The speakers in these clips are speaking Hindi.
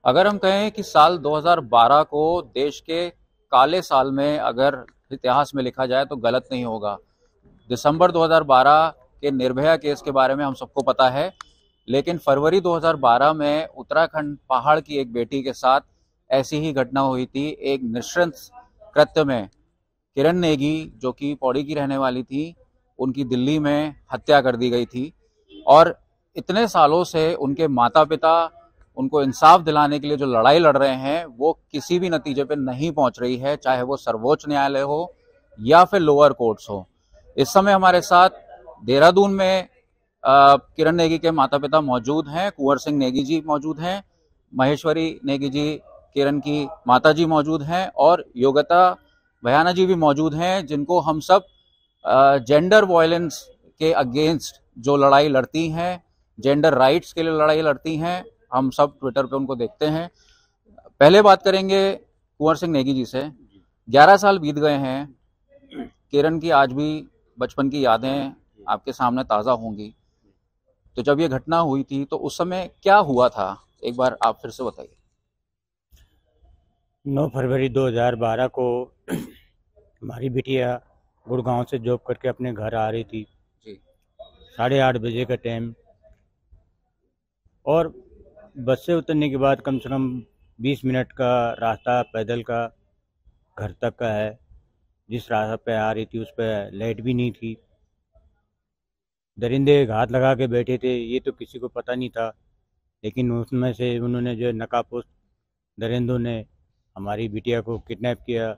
अगर हम कहें कि साल 2012 को देश के काले साल में अगर इतिहास में लिखा जाए तो गलत नहीं होगा। दिसंबर 2012 के निर्भया केस के बारे में हम सबको पता है, लेकिन फरवरी 2012 में उत्तराखंड पहाड़ की एक बेटी के साथ ऐसी ही घटना हुई थी। एक नृशंस कृत्य में किरण नेगी, जो कि पौड़ी की रहने वाली थी, उनकी दिल्ली में हत्या कर दी गई थी। और इतने सालों से उनके माता पिता उनको इंसाफ दिलाने के लिए जो लड़ाई लड़ रहे हैं, वो किसी भी नतीजे पे नहीं पहुंच रही है, चाहे वो सर्वोच्च न्यायालय हो या फिर लोअर कोर्ट्स हो। इस समय हमारे साथ देहरादून में किरण नेगी के माता पिता मौजूद हैं। कुंवर सिंह नेगी जी मौजूद हैं, महेश्वरी नेगी जी किरण की माता जी मौजूद हैं, और योगिता भयाना जी भी मौजूद हैं, जिनको हम सब जेंडर वायलेंस के अगेंस्ट जो लड़ाई लड़ती हैं, जेंडर राइट्स के लिए लड़ाई लड़ती हैं। हम सब ट्विटर पे उनको देखते हैं। पहले बात करेंगे कुंवर सिंह नेगी जी से। 11 साल बीत गए हैं, किरण की आज भी बचपन की यादें आपके सामने ताज़ा होंगी। तो जब ये घटना हुई थी तो उस समय क्या हुआ था, एक बार आप फिर से बताइए। 9 फरवरी 2012 को हमारी बिटिया गुड़गांव से जॉब करके अपने घर आ रही थी जी। 8:30 बजे का टाइम, और बस से उतरने के बाद कम से कम 20 मिनट का रास्ता पैदल का घर तक का है। जिस रास्ते पे आ रही थी उस पर लाइट भी नहीं थी। दरिंदे घात लगा के बैठे थे, ये तो किसी को पता नहीं था, लेकिन उसमें से उन्होंने जो नकाबपोश दरिंदों ने हमारी बिटिया को किडनैप किया,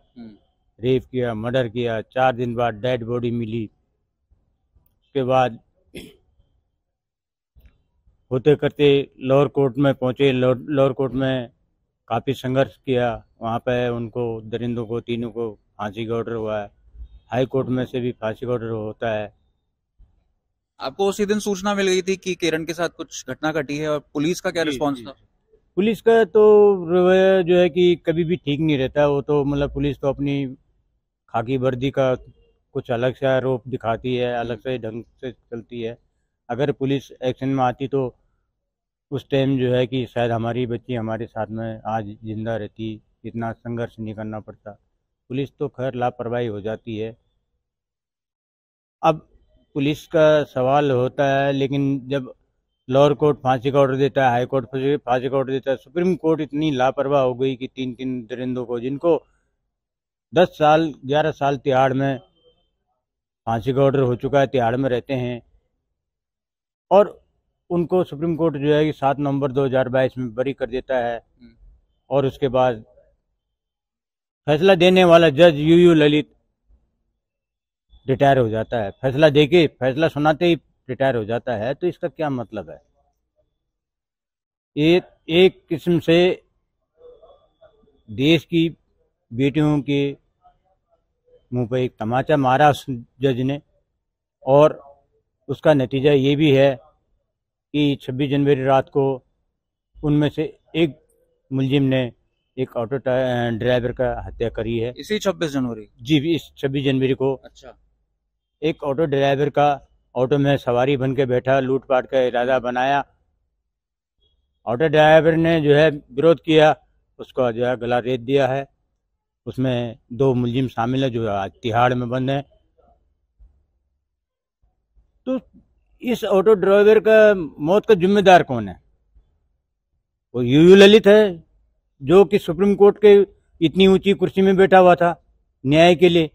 रेप किया, मर्डर किया। 4 दिन बाद डेड बॉडी मिली। उसके बाद होते करते लोअर कोर्ट में पहुंचे। लोअर कोर्ट में काफ़ी संघर्ष किया। वहाँ पे उनको दरिंदों को तीनों को फांसी का ऑर्डर हुआ है। हाई कोर्ट में से भी फांसी का ऑर्डर होता है। आपको उसी दिन सूचना मिल गई थी कि किरण के साथ कुछ घटना घटी है, और पुलिस का क्या रिस्पॉन्स था? पुलिस का तो रवैया जो है कि कभी भी ठीक नहीं रहता। वो तो मतलब पुलिस तो अपनी खाकी वर्दी का कुछ अलग से आरोप दिखाती है, अलग से ढंग से चलती है। अगर पुलिस एक्शन में आती तो उस टाइम जो है कि शायद हमारी बच्ची हमारे साथ में आज जिंदा रहती, इतना संघर्ष नहीं करना पड़ता। पुलिस तो खैर लापरवाही हो जाती है। अब पुलिस का सवाल होता है, लेकिन जब लोअर कोर्ट फांसी का ऑर्डर देता है, हाई कोर्ट फांसी का ऑर्डर देता है, सुप्रीम कोर्ट इतनी लापरवाह हो गई कि 3 दरिंदों को, जिनको 10 साल 11 साल तिहाड़ में फांसी का ऑर्डर हो चुका है, तिहाड़ में रहते हैं, और उनको सुप्रीम कोर्ट जो है कि 7 नवंबर 2022 में बरी कर देता है। और उसके बाद फैसला देने वाला जज यू ललित रिटायर हो जाता है। फैसला देके, फैसला सुनाते ही रिटायर हो जाता है। तो इसका क्या मतलब है? एक किस्म से देश की बेटियों के मुंह पर एक तमाचा मारा उस जज ने, और उसका नतीजा ये भी है कि 26 जनवरी रात को उनमें से एक मुलजिम ने एक ऑटो ड्राइवर का हत्या करी है। इसी 26 जनवरी? जी, इस 26 जनवरी को। अच्छा। एक ऑटो ड्राइवर का ऑटो में सवारी बन के बैठा, लूटपाट का इरादा बनाया। ऑटो ड्राइवर ने जो है विरोध किया, उसको जो है गला रेत दिया है। उसमें 2 मुलजिम शामिल है जो आज तिहाड़ में बंद हैं। तो इस ऑटो ड्राइवर का मौत का जिम्मेदार कौन है? वो यू ललित है, जो कि सुप्रीम कोर्ट के इतनी ऊंची कुर्सी में बैठा हुआ था न्याय के लिए।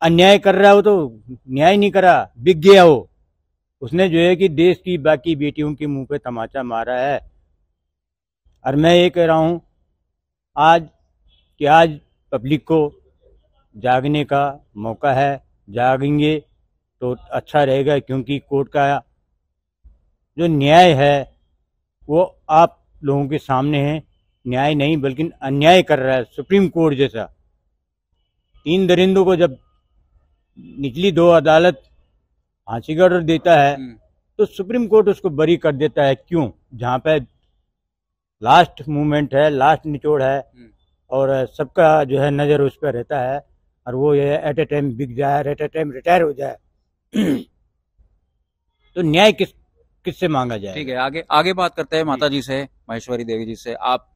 अन्याय कर रहा हो तो न्याय नहीं करा, बिक गया हो। उसने जो है कि देश की बाकी बेटियों के मुंह पे तमाचा मारा है। और मैं ये कह रहा हूं आज पब्लिक को जागने का मौका है। जागेंगे तो अच्छा रहेगा, क्योंकि कोर्ट का जो न्याय है वो आप लोगों के सामने है। न्याय नहीं बल्कि अन्याय कर रहा है सुप्रीम कोर्ट जैसा। 3 दरिंदों को जब निचली 2 अदालत फांसी का ऑर्डर देता है तो सुप्रीम कोर्ट उसको बरी कर देता है। क्यों? जहां पे लास्ट मूवमेंट है, लास्ट निचोड़ है, और सबका जो है नजर उस पर रहता है, और वो ये एट ए टाइम बिक जाए, एट ए टाइम रिटायर हो जाए। तो न्याय किससे मांगा जाए? ठीक है, आगे बात करते हैं माता जी से। महेश्वरी देवी जी से। आप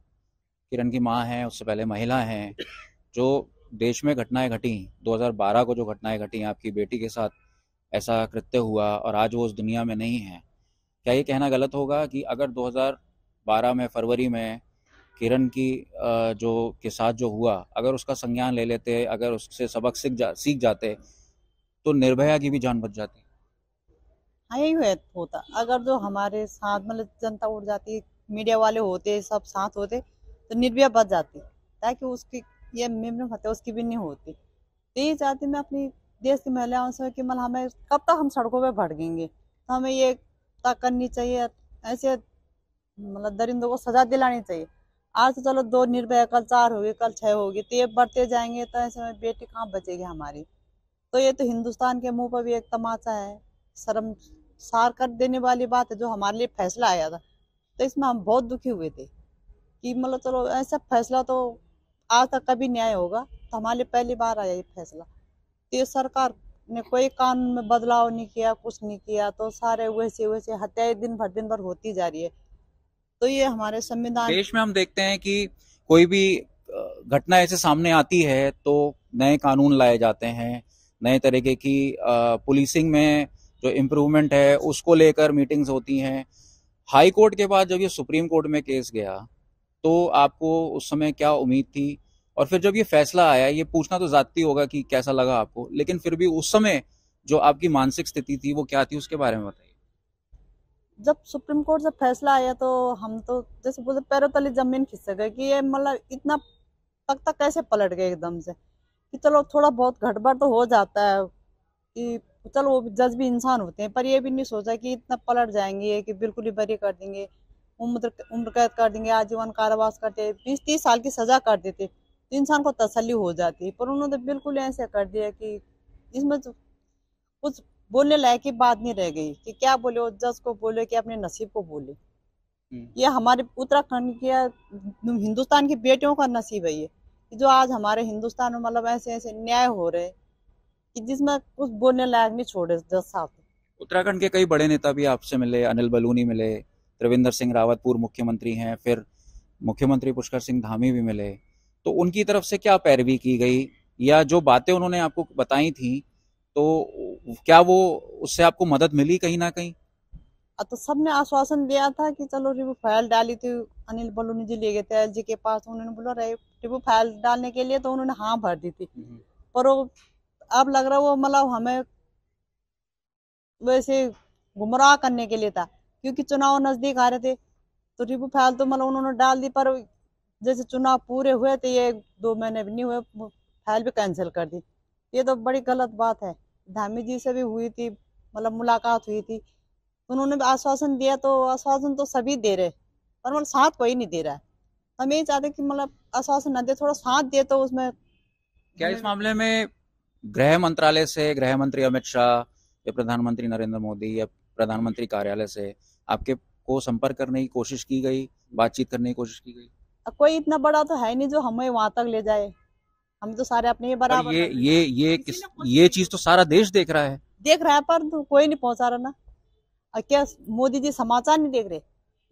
किरण की माँ हैं, उससे पहले महिला हैं, जो देश में घटनाएं घटी 2012 को, जो घटनाएं घटी आपकी बेटी के साथ, ऐसा कृत्य हुआ और आज वो उस दुनिया में नहीं है। क्या ये कहना गलत होगा कि अगर 2012 में फरवरी में किरण की जो के साथ जो हुआ, अगर उसका संज्ञान ले लेते, अगर उससे सबक सीख जाते, तो निर्भया की भी जान बच जाती? हाँ यही होता, अगर जो हमारे साथ मतलब जनता उठ जाती, मीडिया वाले होते, सब साथ होते, तो निर्भया बच जाती, ताकि उसकी ये मेमने हत्या उसकी भी नहीं होती। तो यही चाहती मैं अपनी देश की महिलाओं से कि मतलब हमें कब तक हम सड़कों पे भटकेंगे, तो हमें ये तक करनी चाहिए, ऐसे मतलब दरिंदों को सजा दिलानी चाहिए। आज तो चलो 2 निर्भया, कल 4 हो गए, कल 6 हो गए, तो ये बढ़ते जाएंगे, तो ऐसे में बेटी कहाँ बचेगी हमारी। तो ये तो हिंदुस्तान के मुंह पर भी एक तमाचा है, शर्मसार कर देने वाली बात है जो हमारे लिए फैसला आया था। तो इसमें हम बहुत दुखी हुए थे कि मतलब चलो ऐसा फैसला तो आज तक कभी न्याय होगा, तो हमारे लिए पहली बार आया ये फैसला। तो ये सरकार ने कोई कानून में बदलाव नहीं किया, कुछ नहीं किया, तो सारे वैसे वैसे हत्याएं दिन भर होती जा रही है। तो ये हमारे संविधान देश में हम देखते हैं कि कोई भी घटना ऐसे सामने आती है तो नए कानून लाए जाते हैं, नए तरीके की पुलिसिंग में जो इम्प्रूवमेंट है उसको लेकर मीटिंग्स होती हैं। हाई कोर्ट के बाद जब ये सुप्रीम कोर्ट में केस गया, तो आपको उस समय क्या उम्मीद थी? और फिर जब ये फैसला आया, ये पूछना तो जाती होगा कि कैसा लगा आपको, लेकिन फिर भी उस समय जो आपकी मानसिक स्थिति थी वो क्या थी, उसके बारे में बताइए। जब सुप्रीम कोर्ट से फैसला आया तो हम तो जैसे बोलते पैरों तले जमीन खिसक गई कि ये मतलब इतना तक कैसे पलट गए एकदम से, कि चलो थोड़ा बहुत गड़बड़ तो हो जाता है, कि चलो वो जज भी इंसान होते हैं, पर ये भी नहीं सोचा कि इतना पलट जाएंगे कि बिल्कुल ही बरी कर देंगे, उम्र कैद कर देंगे, आजीवन कारावास करते, 20-30 साल की सजा कर देते, तो इंसान को तसल्ली हो जाती। पर उन्होंने बिल्कुल ऐसे कर दिया कि इसमें तो कुछ बोलने लायक की बात नहीं रह गई, कि क्या बोले, वो जज को बोले कि अपने नसीब को बोले। ये हमारे उत्तराखंड के हिंदुस्तान की बेटियों का नसीब है ये, कि जो आज हमारे हिंदुस्तान में मतलब ऐसे ऐसे न्याय हो रहे कि जिसमें कुछ बोलने लायक नहीं छोड़े जज साहब। उत्तराखंड के कई बड़े नेता भी आपसे मिले, अनिल बलूनी मिले, त्रिवेंद्र सिंह रावत पूर्व मुख्यमंत्री हैं, फिर मुख्यमंत्री पुष्कर सिंह धामी भी मिले, तो उनकी तरफ से क्या पैरवी की गई, या जो बातें उन्होंने आपको बताई थी, तो क्या वो उससे आपको मदद मिली कहीं ना कहीं? तो सबने आश्वासन दिया था कि चलो रिव्यू फाइल डाली थी, अनिल बलूनी जी ले गए थे एलजी के पास, उन्होंने बोला रिव्यू फाइल डालने के लिए, तो उन्होंने हाँ भर दी थी। पर वो अब लग रहा है वो मतलब हमें वैसे गुमराह करने के लिए था, क्योंकि चुनाव नजदीक आ रहे थे, तो रिव्यू फाइल तो मतलब उन्होंने डाल दी, पर जैसे चुनाव पूरे हुए तो ये 2 महीने भी नहीं हुए, फाइल भी कैंसिल कर दी। ये तो बड़ी गलत बात है। धामी जी से भी हुई थी, मतलब मुलाकात हुई थी, उन्होंने भी आश्वासन दिया, तो आश्वासन तो सभी दे रहे, पर मतलब साथ कोई नहीं दे रहा है। हम यही चाहते कि मतलब आश्वासन न दे, थोड़ा साथ दे, तो उसमें क्या इस मामले में गृह मंत्रालय से, गृह मंत्री अमित शाह या प्रधानमंत्री नरेंद्र मोदी या प्रधानमंत्री कार्यालय से आपके को संपर्क करने की कोशिश की गई, बातचीत करने की कोशिश की गई? कोई इतना बड़ा तो है नहीं जो हमें वहां तक ले जाए, हम तो सारे अपने ही बराबर ये चीज तो सारा देश देख रहा है। देख रहा है, पर तो कोई नहीं पहुंचा रहा ना। क्या मोदी जी समाचार नहीं देख रहे?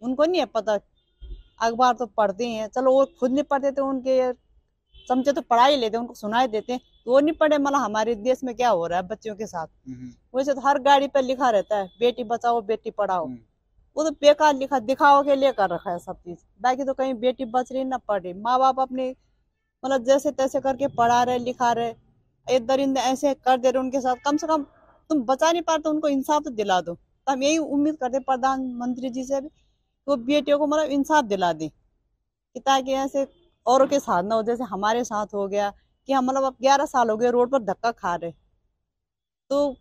उनको नहीं है पता, अखबार तो पढ़ते ही हैं, चलो वो खुद नहीं पढ़ते तो उनके चमचे तो पढ़ा ही लेते, उनको सुनाई देते, तो वो नहीं पढ़े मतलब हमारे देश में क्या हो रहा है बच्चों के साथ। वैसे तो हर गाड़ी पर लिखा रहता है बेटी बचाओ बेटी पढ़ाओ, वो तो बेकार लिखा, दिखाओ के लिए कर रखा है सब चीज, बाकी तो कहीं बेटी बच रही ना पढ़ रही। माँ बाप अपने मतलब जैसे तैसे करके पढ़ा रहे लिखा रहे, ये दरिंदे ऐसे कर दे रहे उनके साथ, कम से कम तुम बचा नहीं पाते, उनको इंसाफ तो दिला दो। तो हम यही उम्मीद करते प्रधानमंत्री जी से भी, वो बेटियों को मतलब इंसाफ दिला दी, कि ताकि ऐसे औरों के साथ ना हो जैसे हमारे साथ हो गया, कि हम मतलब अब 11 साल हो गए रोड पर धक्का खा रहे, तो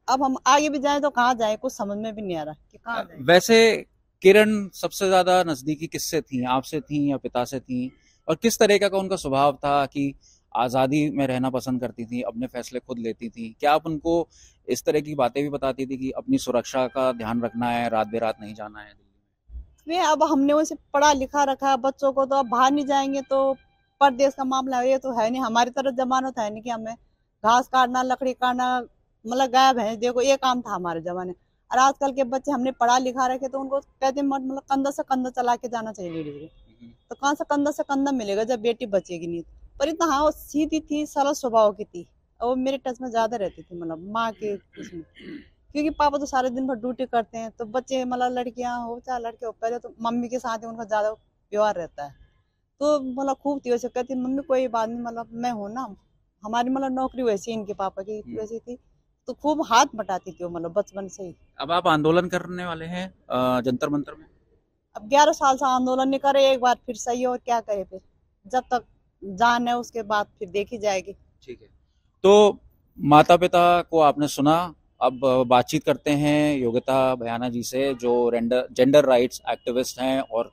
अब हम आगे भी जाएं तो कहाँ जाएं, कुछ समझ में भी नहीं आ रहा कि कहाँ जाएं। वैसे किरण सबसे ज्यादा नजदीकी किससे थी, आपसे थी या पिता से थी? और किस तरीके का उनका स्वभाव था कि आजादी में रहना पसंद करती थी, अपने फैसले खुद लेती थी? क्या आप उनको इस तरह की बातें भी बताती थी कि अपनी सुरक्षा का ध्यान रखना है, रात बेरात नहीं जाना है दिल्ली में? अब हमने उसे पढ़ा लिखा रखा है बच्चों को, तो अब बाहर नहीं जाएंगे तो परदेश का मामला है, ये तो है नहीं हमारी तरफ जमानत है नहीं कि हमें घास काटना लकड़ी काटना, मतलब गाय भैंस देखो ये काम था हमारे जमाने। और आजकल के बच्चे हमने पढ़ा लिखा रखे तो उनको कहते हैं मतलब कंधा से कंधा चला के जाना चाहिए लेडीज को। तो कहाँ से कंधा मिलेगा जब बेटी बचेगी नहीं। पर इतना हाँ वो सीधी थी, सरल स्वभाव की थी और वो मेरे टच में ज्यादा रहती थी, मतलब माँ के उसमें, क्योंकि पापा तो सारे दिन भर ड्यूटी करते हैं तो बच्चे मतलब लड़कियां हो चाहे लड़के हो, पहले तो मम्मी के साथ ही उनका ज्यादा व्यवहार रहता है। तो मतलब खूब थी वैसे, कहती मम्मी कोई बात नहीं, मतलब मैं हूँ ना, हमारी मतलब नौकरी वैसी इनके पापा की वैसी थी, तो खूब हाथ बटाती थी वो मतलब बचपन से ही। अब आप आंदोलन करने वाले हैं जंतर मंतर में? अब 11 साल से आंदोलन नहीं करे, एक बार फिर सही है और क्या करे, फिर जब तक जान है उसके बाद फिर देखी जाएगी। ठीक है, तो माता पिता को आपने सुना, अब बातचीत करते हैं योगिता भयाना जी से, जो जेंडर राइट्स एक्टिविस्ट हैं और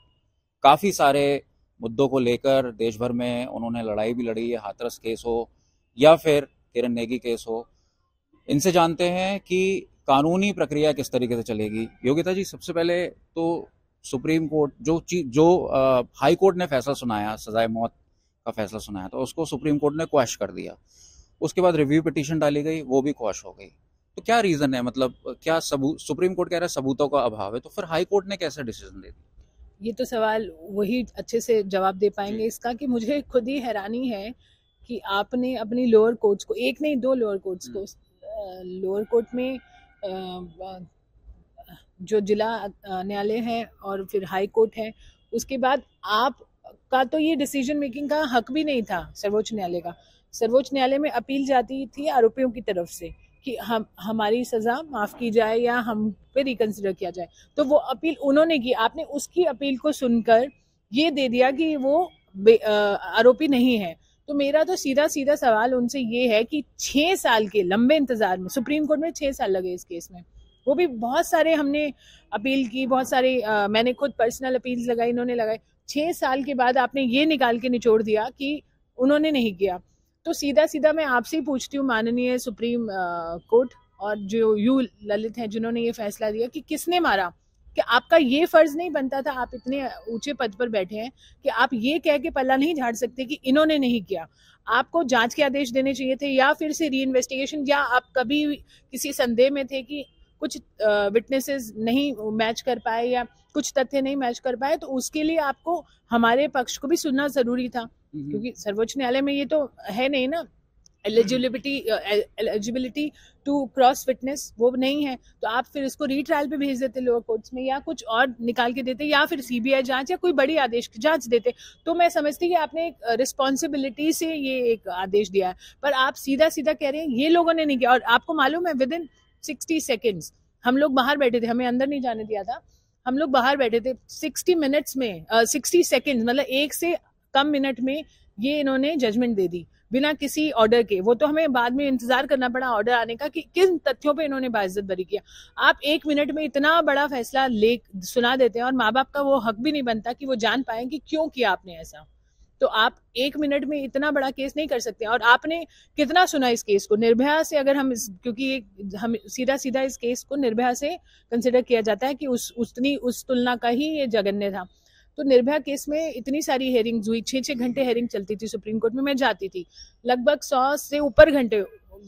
काफ़ी सारे मुद्दों को लेकर देश भर में उन्होंने लड़ाई भी लड़ी है, हाथरस केस हो या फिर किरण नेगी केस हो। इनसे जानते हैं कि कानूनी प्रक्रिया किस तरीके से चलेगी। योगिता जी, सबसे पहले तो सुप्रीम कोर्ट जो हाई कोर्ट ने फैसला सुनाया, सजाए मौत का फैसला सुनाया, तो उसको सुप्रीम कोर्ट ने क्वैश कर दिया। उसके बाद रिव्यू पिटीशन डाली गई, वो भी क्वैश हो गई। तो क्या रीजन है, मतलब क्या सबूत, सुप्रीम कोर्ट कह रहा है सबूतों का अभाव है, तो फिर हाई कोर्ट ने कैसे डिसीजन दे दिया? ये तो सवाल वही अच्छे से जवाब दे पाएंगे इसका, कि मुझे खुद ही हैरानी है कि आपने अपनी लोअर कोर्ट्स को, एक नहीं दो लोअर कोर्ट्स को, लोअर कोर्ट में जो जिला न्यायालय है और फिर हाई कोर्ट है, उसके बाद आपका तो ये डिसीजन मेकिंग का हक भी नहीं था सर्वोच्च न्यायालय का। सर्वोच्च न्यायालय में अपील जाती थी आरोपियों की तरफ से कि हमारी सजा माफ की जाए या हम पे रिकंसिडर किया जाए, तो वो अपील उन्होंने की। आपने उसकी अपील को सुनकर ये दे दिया कि वो आरोपी नहीं है। तो मेरा तो सीधा सीधा सवाल उनसे ये है कि 6 साल के लंबे इंतजार में, सुप्रीम कोर्ट में 6 साल लगे इस केस में, वो भी बहुत सारे हमने अपील की, बहुत सारे मैंने खुद पर्सनल अपील्स लगाई, इन्होंने लगाई। 6 साल के बाद आपने ये निकाल के निचोड़ दिया कि उन्होंने नहीं किया। तो सीधा सीधा मैं आपसे ही पूछती हूँ माननीय सुप्रीम कोर्ट और जो यू ललित हैं जिन्होंने ये फैसला दिया, कि किसने मारा? कि आपका ये फर्ज नहीं बनता था, आप इतने ऊंचे पद पर बैठे हैं कि आप ये कह के पल्ला नहीं झाड़ सकते कि इन्होंने नहीं किया। आपको जांच के आदेश देने चाहिए थे या फिर से री इन्वेस्टिगेशन, या आप कभी किसी संदेह में थे कि कुछ विटनेसेस नहीं मैच कर पाए या कुछ तथ्य नहीं मैच कर पाए, तो उसके लिए आपको हमारे पक्ष को भी सुनना जरूरी था, क्योंकि सर्वोच्च न्यायालय में ये तो है नहीं ना, एलिजिबिलिटी टू क्रॉस फिटनेस वो नहीं है। तो आप फिर इसको रीट्रायल पे भेज देते लोअर कोर्ट्स में, या कुछ और निकाल के देते, या फिर सीबीआई जांच या कोई बड़ी आदेश की जांच देते। तो मैं समझती कि आपने एक रिस्पॉन्सिबिलिटी से ये एक आदेश दिया है, पर आप सीधा सीधा कह रहे हैं ये लोगों ने नहीं किया। और आपको मालूम है विद इन 60 सेकेंड्स हम लोग बाहर बैठे थे, हमें अंदर नहीं जाने दिया था, हम लोग बाहर बैठे थे 60 मिनट्स में 60 सेकेंड मतलब 1 से कम मिनट में ये इन्होंने जजमेंट दे दी बिना किसी ऑर्डर के। वो तो हमें बाद में इंतजार करना पड़ा ऑर्डर आने का कि किन तथ्यों पे इन्होंने बाइज्जत बरी किया। आप 1 मिनट में इतना बड़ा फैसला सुना देते हैं, और माँ बाप का वो हक भी नहीं बनता कि वो जान पाए कि क्यों किया आपने ऐसा। तो आप 1 मिनट में इतना बड़ा केस नहीं कर सकते। और आपने कितना सुना इस केस को? निर्भया से अगर हम क्योंकि हम सीधा सीधा इस केस को निर्भया से कंसिडर किया जाता है कि उस तुलना का ही ये जघन्य था। तो निर्भया केस में इतनी सारी हेयरिंग्स हुई, 6-6 घंटे हेयरिंग चलती थी सुप्रीम कोर्ट में, मैं जाती थी, लगभग 100 से ऊपर घंटे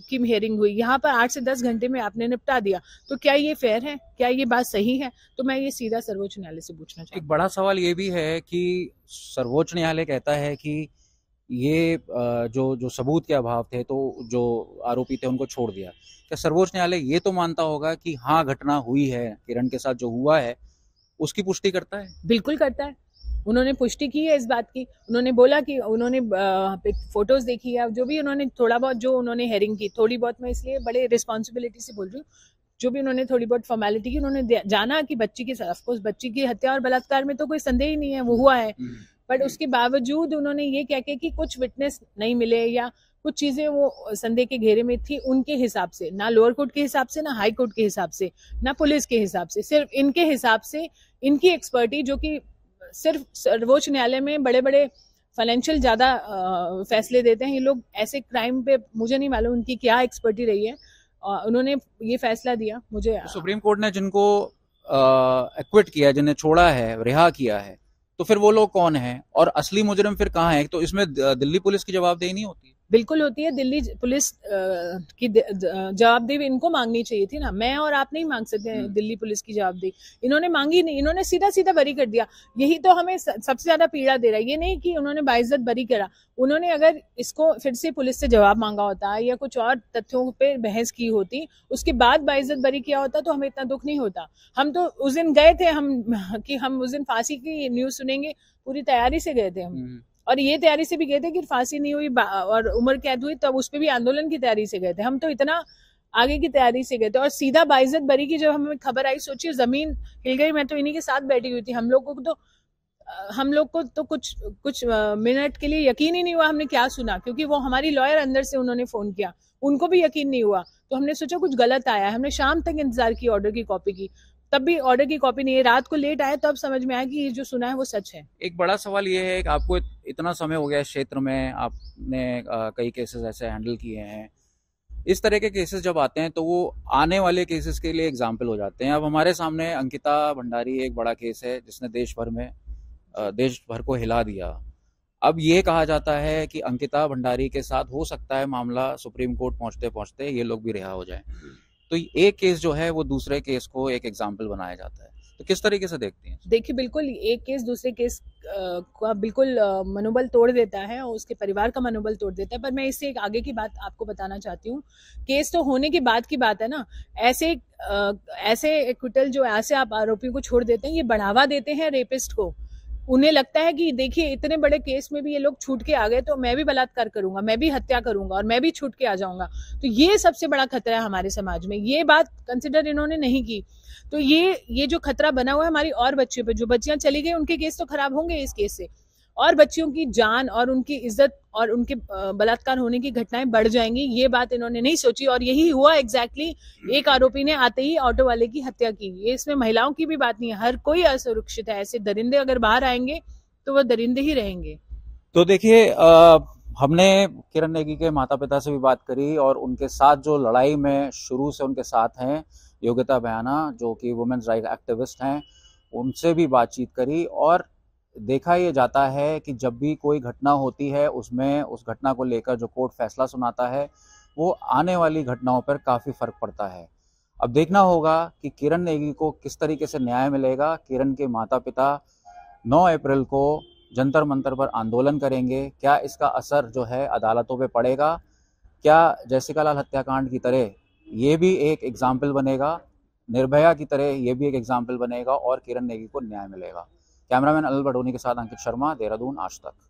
की हेयरिंग हुई। यहाँ पर 8 से 10 घंटे में आपने निपटा दिया। तो क्या ये फेयर है? क्या ये बात सही है? तो मैं ये सीधा सर्वोच्च न्यायालय से पूछना चाहती हूँ। एक बड़ा सवाल ये भी है कि सर्वोच्च न्यायालय कहता है कि ये जो सबूत के अभाव थे तो जो आरोपी थे उनको छोड़ दिया। क्या सर्वोच्च न्यायालय ये तो मानता होगा कि हाँ घटना हुई है, किरण के साथ जो हुआ है उसकी पुष्टि करता है? बिल्कुल करता है। उन्होंने पुष्टि की है इस बात की। उन्होंने बोला कि उन्होंने फोटोज देखी है, जो भी उन्होंने थोड़ा बहुत जो उन्होंने हेयरिंग की, थोड़ी बहुत मैं इसलिए बड़े रिस्पॉन्सिबिलिटी से बोल रही हूँ, जो भी उन्होंने थोड़ी बहुत फॉर्मेलिटी की, उन्होंने जाना कि बच्ची की ऑफकोर्स बच्ची की हत्या और बलात्कार में तो कोई संदेह ही नहीं है, वो हुआ है। बट उसके बावजूद उन्होंने ये कह के कि कुछ विटनेस नहीं मिले या कुछ चीजें वो संदेह के घेरे में थी, उनके हिसाब से, ना लोअर कोर्ट के हिसाब से, ना हाई कोर्ट के हिसाब से, ना पुलिस के हिसाब से, सिर्फ इनके हिसाब से, इनकी एक्सपर्टी, जो कि सिर्फ सर्वोच्च न्यायालय में बड़े बड़े फाइनेंशियल ज्यादा फैसले देते हैं ये लोग, ऐसे क्राइम पे मुझे नहीं मालूम उनकी क्या एक्सपर्टी रही है। उन्होंने ये फैसला दिया। मुझे सुप्रीम कोर्ट ने जिनको एक्विट किया, जिन्हें छोड़ा है, रिहा किया है, तो फिर वो लोग कौन हैं और असली मुजरिम फिर कहाँ है? तो इसमें दिल्ली पुलिस की जवाबदेही नहीं होती? बिल्कुल होती है। दिल्ली पुलिस की जवाबदेही इनको मांगनी चाहिए थी ना, मैं और आप नहीं मांग सकते हैं दिल्ली पुलिस की जवाबदेही। इन्होंने मांगी नहीं, इन्होंने सीधा सीधा बरी कर दिया। यही तो हमें सबसे ज्यादा पीड़ा दे रहा है। ये नहीं कि उन्होंने बाइज्जत बरी करा, उन्होंने अगर इसको फिर से पुलिस से जवाब मांगा होता या कुछ और तथ्यों पे बहस की होती, उसके बाद बाइज्जत बरी किया होता तो हमें इतना दुख नहीं होता। हम तो उस दिन गए थे हम उस दिन फांसी की न्यूज सुनेंगे, पूरी तैयारी से गए थे हम, और ये तैयारी से भी गए थे कि फांसी नहीं हुई और उम्र कैद हुई, तब उस पर भी आंदोलन की तैयारी से गए थे। हम तो इतना आगे की तैयारी से गए थे, और सीधा बाइज्जत बरी की जब हमें खबर आई, सोचिए जमीन हिल गई। मैं तो इन्हीं के साथ बैठी हुई थी। हम लोग को तो कुछ मिनट के लिए यकीन ही नहीं हुआ हमने क्या सुना, क्योंकि वो हमारी लॉयर अंदर से उन्होंने फोन किया, उनको भी यकीन नहीं हुआ। तो हमने सोचा कुछ गलत आया है। हमने शाम तक इंतजार किया ऑर्डर की कॉपी की, तब भी ऑर्डर की कॉपी नहीं है। रात को लेट आया तब समझ में आया कि ये जो सुना है वो सच है। एक बड़ा सवाल ये है कि आपको इतना समय हो गया इस क्षेत्र में, आपने कई केसेस ऐसे हैंडल किए हैं। इस तरह के केसेस जब आते हैं तो वो आने वाले केसेस के लिए एग्जाम्पल हो जाते हैं। अब हमारे सामने अंकिता भंडारी एक बड़ा केस है जिसने देश भर को हिला दिया। अब ये कहा जाता है कि अंकिता भंडारी के साथ हो सकता है मामला सुप्रीम कोर्ट पहुंचते पहुंचते ये लोग भी रिहा हो जाएं। तो एक केस जो है वो दूसरे केस को एक एग्जाम्पल बनाया जाता है। तो किस तरीके से देखती हैं? देखिए, बिल्कुल एक केस दूसरे केस का बिल्कुल मनोबल तोड़ देता है और उसके परिवार का मनोबल तोड़ देता है। पर मैं इससे एक आगे की बात आपको बताना चाहती हूँ। केस तो होने के बाद की बात है ना। ऐसे एक्विटल जो ऐसे आप आरोपियों को छोड़ देते हैं, ये बढ़ावा देते हैं रेपिस्ट को। उन्हें लगता है कि देखिए इतने बड़े केस में भी ये लोग छूट के आ गए, तो मैं भी बलात्कार करूंगा, मैं भी हत्या करूंगा और मैं भी छूट के आ जाऊंगा। तो ये सबसे बड़ा खतरा है हमारे समाज में। ये बात कंसिडर इन्होंने नहीं की। तो ये जो खतरा बना हुआ है हमारी और बच्चियों पे, जो बच्चियां चली गई उनके केस तो खराब होंगे इस केस से, और बच्चियों की जान और उनकी इज्जत और उनके बलात्कार होने की घटनाएं बढ़ जाएंगी। ये बात इन्होंने नहीं सोची, और यही हुआ एग्जैक्टली। एक आरोपी ने आते ही ऑटो वाले की हत्या की। ये इसमें महिलाओं की भी बात नहीं है, हर कोई असुरक्षित है। ऐसे दरिंदे अगर बाहर आएंगे तो वो दरिंदे ही रहेंगे। तो देखिए, हमने किरण नेगी के माता पिता से भी बात करी और उनके साथ जो लड़ाई में शुरू से उनके साथ हैं योगिता बयाना, जो कि वुमेन्स राइट एक्टिविस्ट हैं, उनसे भी बातचीत करी। और देखा ये जाता है कि जब भी कोई घटना होती है उसमें उस घटना को लेकर जो कोर्ट फैसला सुनाता है वो आने वाली घटनाओं पर काफ़ी फर्क पड़ता है। अब देखना होगा कि किरण नेगी को किस तरीके से न्याय मिलेगा। किरण के माता पिता 9 अप्रैल को जंतर मंतर पर आंदोलन करेंगे। क्या इसका असर जो है अदालतों पे पड़ेगा? क्या जैसिका लाल हत्याकांड की तरह ये भी एक एग्जाम्पल बनेगा, निर्भया की तरह ये भी एक एग्जाम्पल बनेगा और किरण नेगी को न्याय मिलेगा? कैमरामैन अनिल बडोनी के साथ अंकित शर्मा, देहरादून, आज तक।